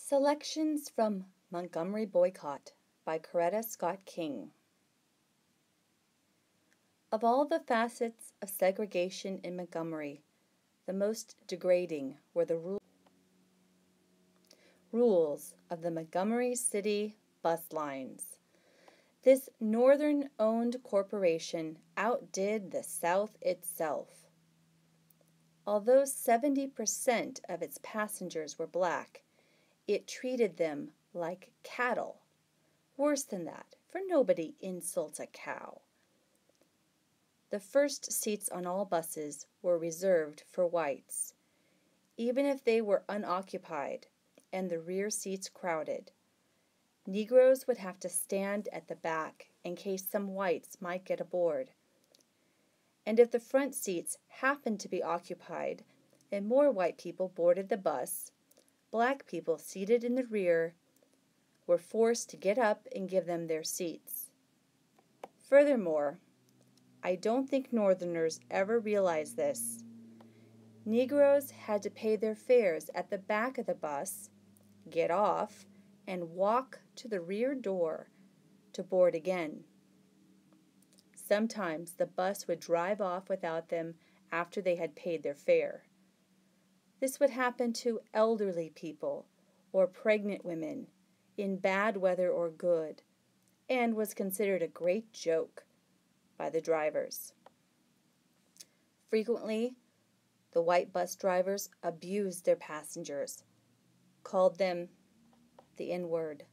Selections from Montgomery Boycott by Coretta Scott King. Of all the facets of segregation in Montgomery, the most degrading were the rules of the Montgomery City bus lines. This northern-owned corporation outdid the South itself. Although 70% of its passengers were black, it treated them like cattle. Worse than that, for nobody insults a cow. The first seats on all buses were reserved for whites, even if they were unoccupied and the rear seats crowded. Negroes would have to stand at the back in case some whites might get aboard. And if the front seats happened to be occupied and more white people boarded the bus, black people seated in the rear were forced to get up and give them their seats. Furthermore, I don't think Northerners ever realized this. Negroes had to pay their fares at the back of the bus, get off, and walk to the rear door to board again. Sometimes the bus would drive off without them after they had paid their fare. This would happen to elderly people or pregnant women in bad weather or good, and was considered a great joke by the drivers. Frequently, the white bus drivers abused their passengers, called them the N-word,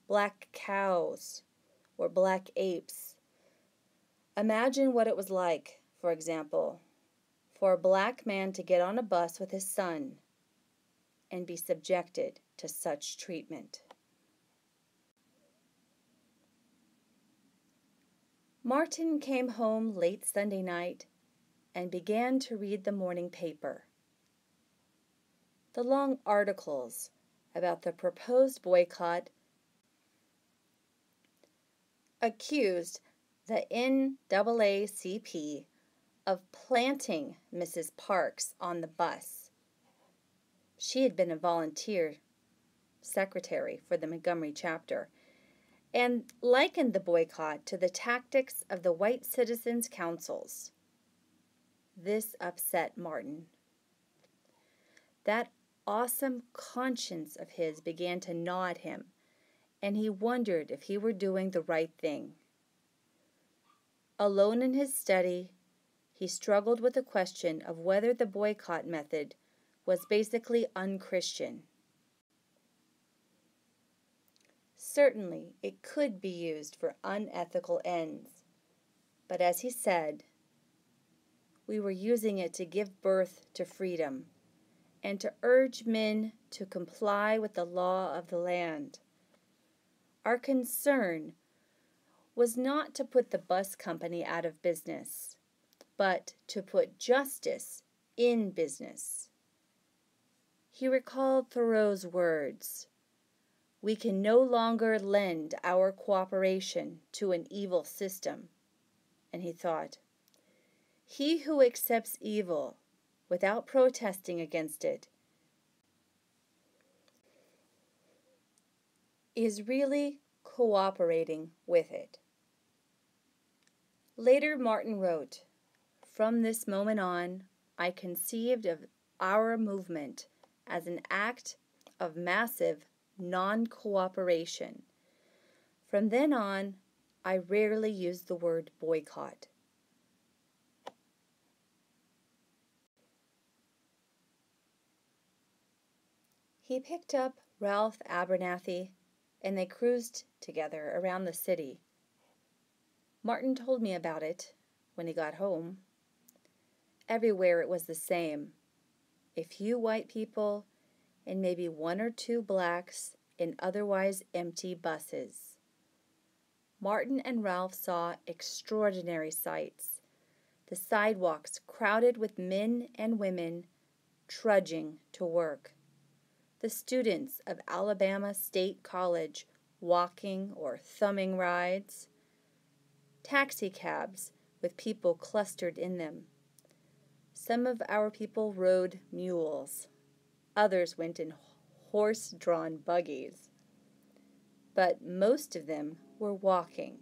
black cows, or black apes. Imagine what it was like, for example, for a black man to get on a bus with his son and be subjected to such treatment. Martin came home late Sunday night and began to read the morning paper. The long articles about the proposed boycott accused the NAACP of planting Mrs. Parks on the bus. She had been a volunteer secretary for the Montgomery chapter and likened the boycott to the tactics of the white citizens' councils. This upset Martin. That awesome conscience of his began to gnaw at him, and he wondered if he were doing the right thing. Alone in his study, he struggled with the question of whether the boycott method was basically unchristian. Certainly, it could be used for unethical ends, but as he said, we were using it to give birth to freedom and to urge men to comply with the law of the land. Our concern was not to put the bus company out of business, but to put justice in business. He recalled Thoreau's words, "We can no longer lend our cooperation to an evil system." And he thought, he who accepts evil without protesting against it is really cooperating with it. Later, Martin wrote, "From this moment on, I conceived of our movement as an act of massive non-cooperation. From then on, I rarely used the word boycott." He picked up Ralph Abernathy, and they cruised together around the city. Martin told me about it when he got home. Everywhere it was the same. A few white people and maybe one or two blacks in otherwise empty buses. Martin and Ralph saw extraordinary sights. The sidewalks crowded with men and women trudging to work. The students of Alabama State College walking or thumbing rides. Taxicabs with people clustered in them. Some of our people rode mules. Others went in horse-drawn buggies. But most of them were walking,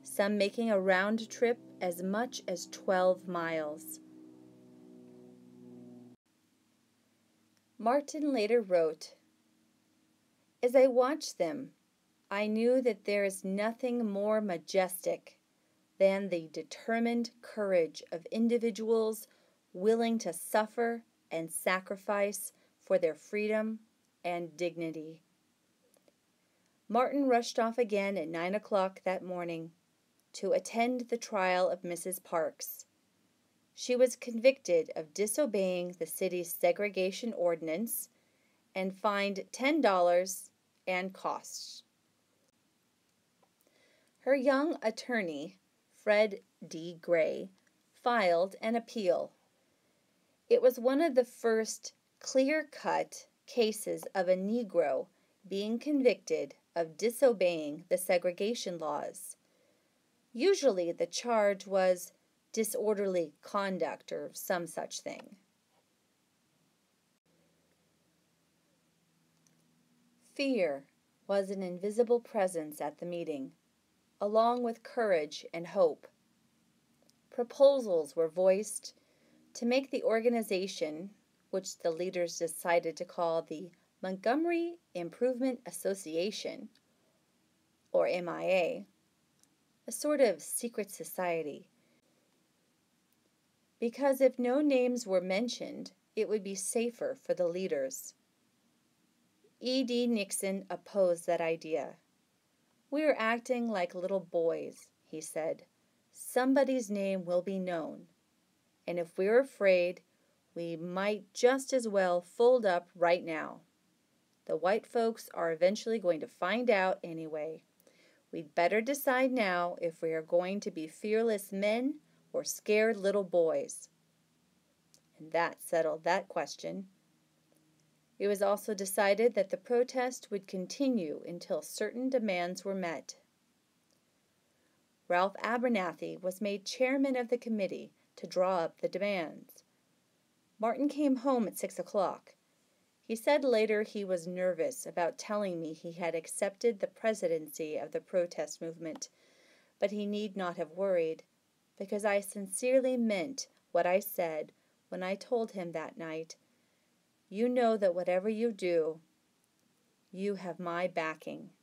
some making a round trip as much as 12 miles. Martin later wrote, "As I watched them, I knew that there is nothing more majestic than the determined courage of individuals willing to suffer and sacrifice for their freedom and dignity." Martin rushed off again at 9 o'clock that morning to attend the trial of Mrs. Parks. She was convicted of disobeying the city's segregation ordinance and fined $10 and costs. Her young attorney, Fred D. Gray, filed an appeal. It was one of the first clear-cut cases of a Negro being convicted of disobeying the segregation laws. Usually the charge was disorderly conduct or some such thing. Fear was an invisible presence at the meeting, along with courage and hope. Proposals were voiced to make the organization, which the leaders decided to call the Montgomery Improvement Association, or MIA, a sort of secret society. Because if no names were mentioned, it would be safer for the leaders. E.D. Nixon opposed that idea. "We are acting like little boys," he said. "Somebody's name will be known, and if we're afraid, we might just as well fold up right now. The white folks are eventually going to find out anyway. We'd better decide now if we are going to be fearless men or scared little boys." And that settled that question. It was also decided that the protest would continue until certain demands were met. Ralph Abernathy was made chairman of the committee to draw up the demands. Martin came home at 6 o'clock. He said later he was nervous about telling me he had accepted the presidency of the protest movement, but he need not have worried, because I sincerely meant what I said when I told him that night, "You know that whatever you do, you have my backing."